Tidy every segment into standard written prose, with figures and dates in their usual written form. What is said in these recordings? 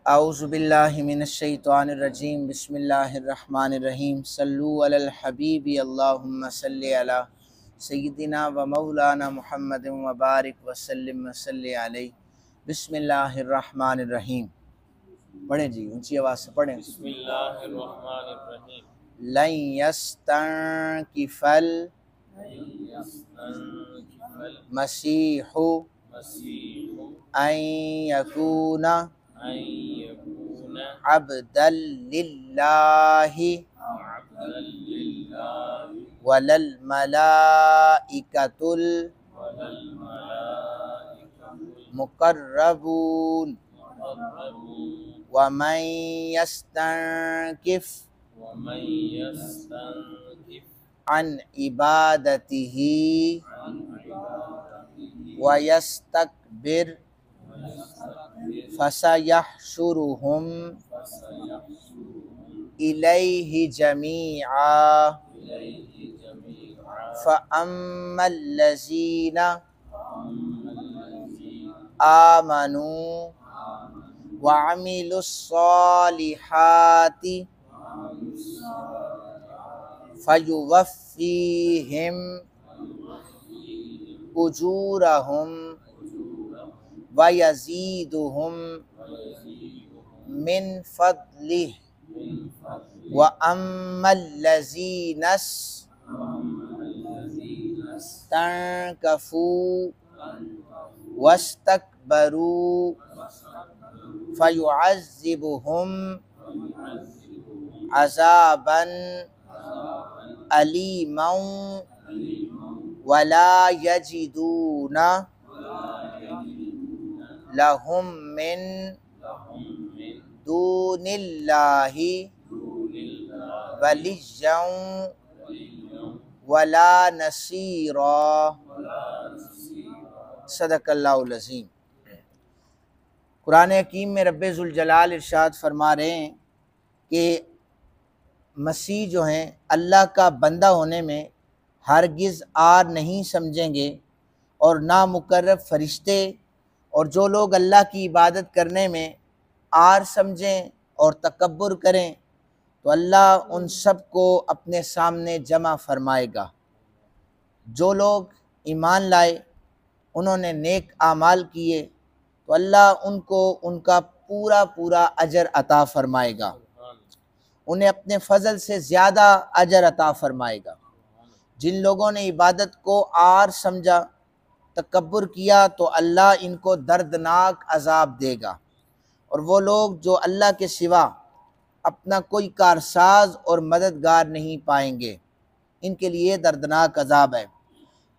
اعوذ باللہ من الشیطان الرجیم بسم اللہ الرحمن الرحیم صلو علی الحبیب اللہم صلی علی سیدنا و مولانا محمد وبارک وسلم وصلی علیہ بسم اللہ الرحمن الرحیم۔ پڑھیں جی، اونچی آواز سے پڑھیں۔ بسم اللہ الرحمن الرحیم۔ لن یستنکف المسیح ان یکون عبدا للہ ولا الملائکۃ المقربون ومن یستنکف عن عبادتہ ویستکبر فسیحشرہم الیہ جمیعا فاما الذین آمنوا وعملوا الصالحات فیوفیہم اجورہم ویزیدہم من فضلہ وَأَمَّا الَّذِينَ اسْتَنكَفُوا وَاسْتَكْبَرُوا فَيُعَذِّبُهُمْ عَذَابًا أَلِيمًا وَلَا يَجِدُونَ لَهُم مِّن دون اللہ ولیّا ولا نصیرا۔ صدق اللہ العظیم۔ قرآن حکیم میں رب ذوالجلال ارشاد فرما رہے ہیں کہ مسیح جو ہیں اللہ کا بندہ ہونے میں ہرگز آر نہیں سمجھیں گے، اور نہ مقرب فرشتے، اور جو لوگ اللہ کی عبادت کرنے میں آر سمجھیں اور تکبر کریں تو اللہ ان سب کو اپنے سامنے جمع فرمائے گا۔ جو لوگ ایمان لائے، انہوں نے نیک اعمال کیے تو اللہ ان کو ان کا پورا اجر عطا فرمائے گا، انہیں اپنے فضل سے زیادہ اجر عطا فرمائے گا۔ جن لوگوں نے عبادت کو آر سمجھا، تکبر کیا، تو اللہ ان کو دردناک عذاب دے گا، اور وہ لوگ جو اللہ کے سوا اپنا کوئی کارساز اور مددگار نہیں پائیں گے، ان کے لیے دردناک عذاب ہے۔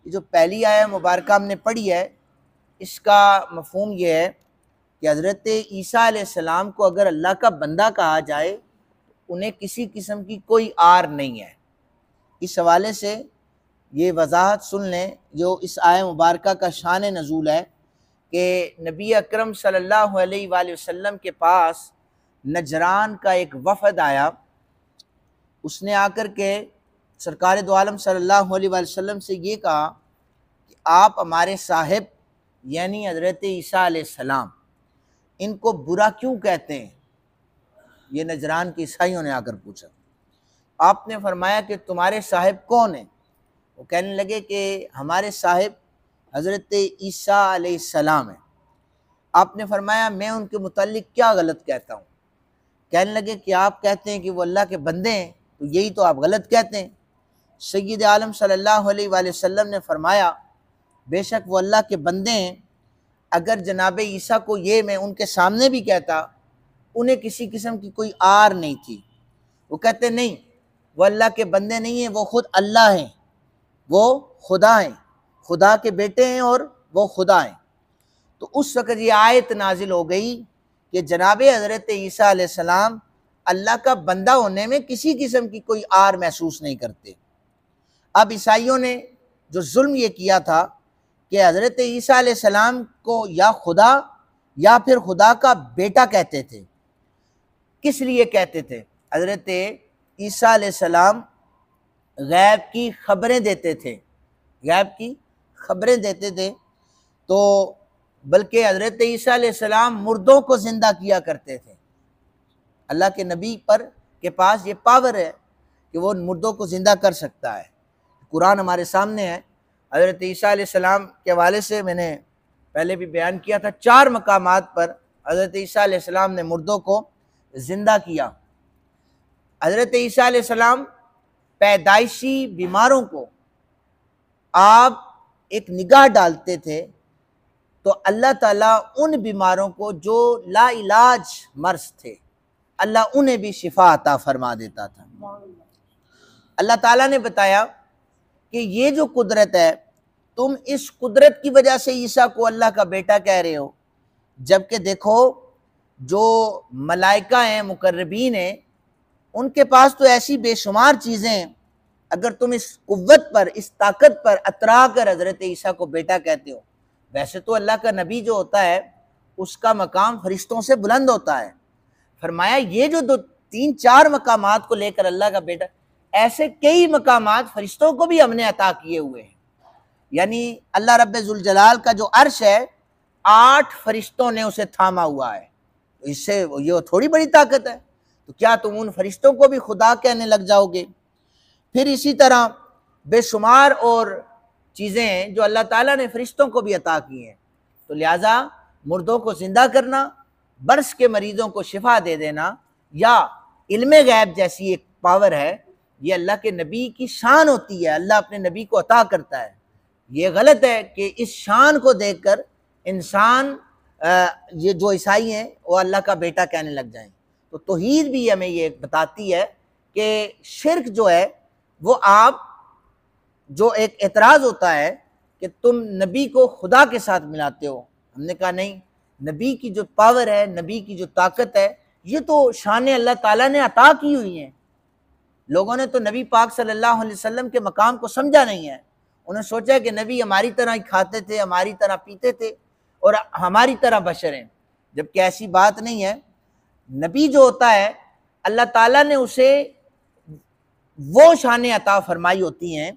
یہ جو پہلی آیہ مبارکہ ہم نے پڑھی ہے، اس کا مفہوم یہ ہے کہ حضرت عیسیٰ علیہ السلام کو اگر اللہ کا بندہ کہا جائے تو انہیں کسی قسم کی کوئی آر نہیں ہے۔ اس حوالے سے یہ وضاحت سن لیں جو اس آیہ مبارکہ کا شان نزول ہے کہ نبی اکرم صلی اللہ علیہ وآلہ وسلم کے پاس نجران کا ایک وفد آیا۔ اس نے آ کر کے سرکار دو عالم صلی اللہ علیہ وآلہ وسلم سے یہ کہا کہ آپ ہمارے صاحب یعنی حضرت عیسیٰ علیہ السلام، ان کو برا کیوں کہتے ہیں؟ یہ نجران کے عیسائیوں نے آ کر پوچھا۔ آپ نے فرمایا کہ تمہارے صاحب کون ہیں؟ وہ کہنے لگے کہ ہمارے صاحب حضرت عیسیٰ علیہ السلام ہیں۔ آپ نے فرمایا میں ان کے متعلق کیا غلط کہتا ہوں؟ کہنے لگے کہ آپ کہتے ہیں کہ وہ اللہ کے بندے ہیں، تو یہی تو آپ غلط کہتے ہیں۔ سید عالم صلی اللہ علیہ وآلہ وسلم نے فرمایا بے شک وہ اللہ کے بندے ہیں، اگر جناب عیسیٰ کو یہ میں ان کے سامنے بھی کہتا انہیں کسی قسم کی کوئی آر نہیں تھی۔ وہ کہتے نہیں، وہ اللہ کے بندے نہیں ہیں، وہ خود اللہ ہیں، وہ خدا ہیں، خدا کے بیٹے ہیں اور وہ خدا ہیں۔ تو اس وقت یہ آیت نازل ہو گئی کہ جناب حضرت عیسیٰ علیہ السلام اللہ کا بندہ ہونے میں کسی قسم کی کوئی آر محسوس نہیں کرتے۔ اب عیسائیوں نے جو ظلم یہ کیا تھا کہ حضرت عیسیٰ علیہ السلام کو یا خدا یا پھر خدا کا بیٹا کہتے تھے۔ کس لیے کہتے تھے؟ حضرت عیسیٰ علیہ السلام غیب کی خبریں دیتے تھے، غیب کی خبریں دیتے تھے، تو بلکہ حضرت عیسیٰ علیہ السلام مردوں کو زندہ کیا کرتے تھے۔ اللہ کے نبی کے پاس یہ پاور ہے کہ وہ مردوں کو زندہ کر سکتا ہے۔ قرآن ہمارے سامنے ہے۔ حضرت عیسیٰ علیہ السلام کے حوالے سے میں نے پہلے بھی بیان کیا تھا، 4 مقامات پر حضرت عیسیٰ علیہ السلام نے مردوں کو زندہ کیا۔ حضرت عیسیٰ علیہ السلام پیدائشی بیماروں کو آپ ایک نگاہ ڈالتے تھے تو اللہ تعالیٰ ان بیماروں کو جو لا علاج مرض تھے، اللہ انہیں بھی شفا عطا فرما دیتا تھا۔ اللہ تعالیٰ نے بتایا کہ یہ جو قدرت ہے، تم اس قدرت کی وجہ سے عیسیٰ کو اللہ کا بیٹا کہہ رہے ہو، جبکہ دیکھو جو ملائکہ ہیں، مقربین ہیں، ان کے پاس تو ایسی بے شمار چیزیں ہیں۔ اگر تم اس قوت پر، اس طاقت پر اترا کر حضرت عیسیٰ کو بیٹا کہتے ہو، ویسے تو اللہ کا نبی جو ہوتا ہے اس کا مقام فرشتوں سے بلند ہوتا ہے۔ فرمایا یہ جو 3-4 مقامات کو لے کر اللہ کا بیٹا، ایسے کئی مقامات فرشتوں کو بھی ہم نے عطا کیے ہوئے ہیں۔ یعنی اللہ رب ذوالجلال کا جو عرش ہے، 8 فرشتوں نے اسے تھاما ہوا ہے۔ اس سے یہ تھوڑی بڑی طاقت ہے، تو کیا تم ان فرشتوں کو بھی خدا کہنے لگ جاؤ گے؟ پھر اسی طرح بے شمار اور چیزیں ہیں جو اللہ تعالیٰ نے فرشتوں کو بھی عطا کی ہیں۔ تو لہٰذا مردوں کو زندہ کرنا، برس کے مریضوں کو شفا دے دینا، یا علم غیب جیسی ایک پاور ہے، یہ اللہ کے نبی کی شان ہوتی ہے، اللہ اپنے نبی کو عطا کرتا ہے۔ یہ غلط ہے کہ اس شان کو دیکھ کر انسان یہ جو عیسائی ہیں وہ اللہ کا بیٹا کہنے لگ جائیں۔ تو توحید بھی ہمیں یہ بتاتی ہے کہ شرک جو ہے وہ آپ جو ایک اعتراض ہوتا ہے کہ تم نبی کو خدا کے ساتھ ملاتے ہو، ہم نے کہا نہیں، نبی کی جو پاور ہے، نبی کی جو طاقت ہے، یہ تو شان اللہ تعالیٰ نے عطا کی ہوئی ہیں۔ لوگوں نے تو نبی پاک صلی اللہ علیہ وسلم کے مقام کو سمجھا نہیں ہے۔ انہوں نے سوچا کہ نبی ہماری طرح ہی کھاتے تھے، ہماری طرح پیتے تھے اور ہماری طرح بشر ہیں، جبکہ ایسی بات نہیں ہے۔ نبی جو ہوتا ہے اللہ تعالیٰ نے اسے وہ شانیں عطا فرمائی ہوتی ہیں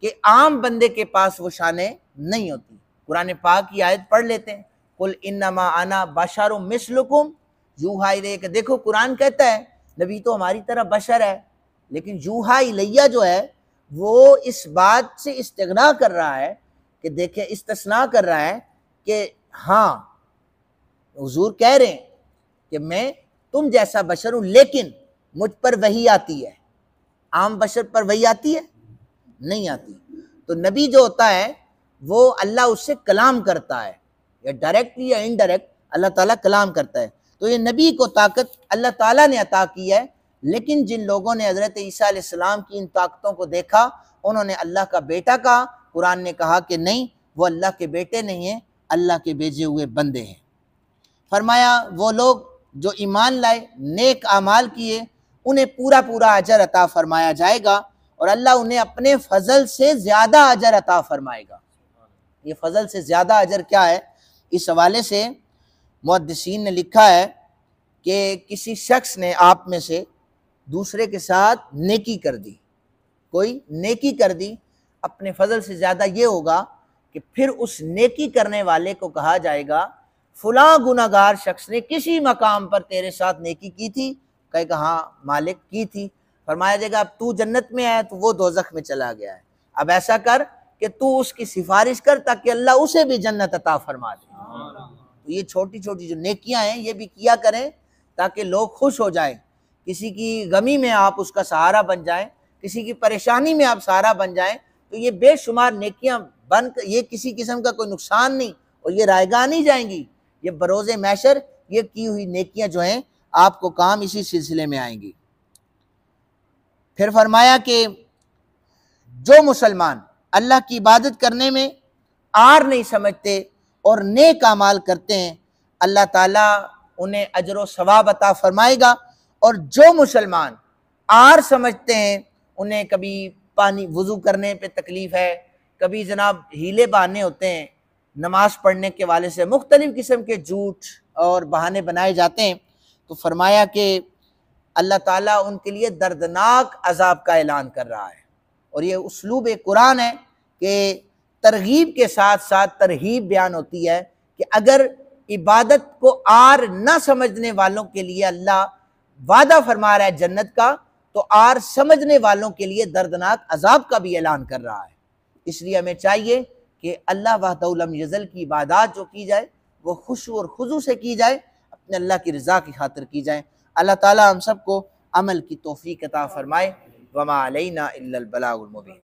کہ عام بندے کے پاس وہ شانیں نہیں ہوتی۔ قرآن پاک کی آیت پڑھ لیتے ہیں، قل انما انا بشر مثلکم یوحی الیہ۔ دیکھو قرآن کہتا ہے نبی تو ہماری طرح بشر ہے، لیکن یوحی الیہ جو ہے وہ اس بات سے استغنا کر رہا ہے کہ دیکھیں، استثناء کر رہا ہے کہ ہاں حضور کہہ رہے ہیں کہ میں تم جیسا بشر ہوں، لیکن مجھ پر وحی آتی ہے۔ عام بشر پر وحی آتی ہے؟ نہیں آتی۔ تو نبی جو ہوتا ہے وہ اللہ اس سے کلام کرتا ہے، یا ڈائریکٹلی یا انڈائریکٹ اللہ تعالیٰ کلام کرتا ہے۔ تو یہ نبی کو طاقت اللہ تعالیٰ نے عطا کی ہے، لیکن جن لوگوں نے حضرت عیسیٰ علیہ السلام کی ان طاقتوں کو دیکھا، انہوں نے اللہ کا بیٹا کہا۔ قرآن نے کہا کہ نہیں، وہ اللہ کے بیٹے نہیں ہیں، اللہ کے بھیجے ہوئے بندے ہیں۔ فرمایا وہ لوگ جو ایمان لائے، نیک اعمال کیے، انہیں پورا پورا اجر عطا فرمایا جائے گا، اور اللہ انہیں اپنے فضل سے زیادہ اجر عطا فرمائے گا۔ یہ فضل سے زیادہ اجر کیا ہے؟ اس حوالے سے محدثین نے لکھا ہے کہ کسی شخص نے آپ میں سے دوسرے کے ساتھ نیکی کر دی، کوئی نیکی کر دی، اپنے فضل سے زیادہ یہ ہوگا کہ پھر اس نیکی کرنے والے کو کہا جائے گا فلاں گناہگار شخص نے کسی مقام پر تیرے ساتھ نیکی کی تھی، کہے کہ ہاں مالک کی تھی۔ فرمایا جائے گا اب تو جنت میں ہے تو وہ دوزخ میں چلا گیا ہے، اب ایسا کر کہ تو اس کی سفارش کر تاکہ اللہ اسے بھی جنت عطا فرما دے۔ تو یہ چھوٹی چھوٹی جو نیکیاں ہیں یہ بھی کیا کریں تاکہ لوگ خوش ہو جائیں، کسی کی غمی میں آپ اس کا سہارا بن جائیں، کسی کی پریشانی میں آپ سہارا بن جائیں، تو یہ بے شمار نیکیاں بن کر یہ کسی قسم کا کوئی نقصان نہیں، اور یہ رائے گاہ نہیں جائیں گی، یہ بروز محشر یہ کی ہوئی نیکیاں جو ہیں آپ کو کام اسی سلسلے میں آئیں گی۔ پھر فرمایا کہ جو مسلمان اللہ کی عبادت کرنے میں آر نہیں سمجھتے اور نیک اعمال کرتے ہیں، اللہ تعالیٰ انہیں اجر و ثواب عطا فرمائے گا، اور جو مسلمان آر سمجھتے ہیں، انہیں کبھی پانی وضو کرنے پہ تکلیف ہے، کبھی جناب ہیلے بہانے ہوتے ہیں، نماز پڑھنے کے والے سے مختلف قسم کے جھوٹ اور بہانے بنائے جاتے ہیں، تو فرمایا کہ اللہ تعالیٰ ان کے لیے دردناک عذاب کا اعلان کر رہا ہے۔ اور یہ اسلوب قرآن ہے کہ ترغیب کے ساتھ ساتھ ترہیب بیان ہوتی ہے کہ اگر عبادت کو آر نہ سمجھنے والوں کے لیے اللہ وعدہ فرما رہا ہے جنت کا، تو آر سمجھنے والوں کے لیے دردناک عذاب کا بھی اعلان کر رہا ہے۔ اس لیے ہمیں چاہیے کہ اللہ وحدہ لم یزل کی عبادات جو کی جائے وہ خشوع اور خضوع سے کی جائے، اپنے اللہ کی رضا کی خاطر کی جائیں۔ اللہ تعالی ہم سب کو عمل کی توفیق عطا فرمائے۔ وما علینا الا البلاغ المبین۔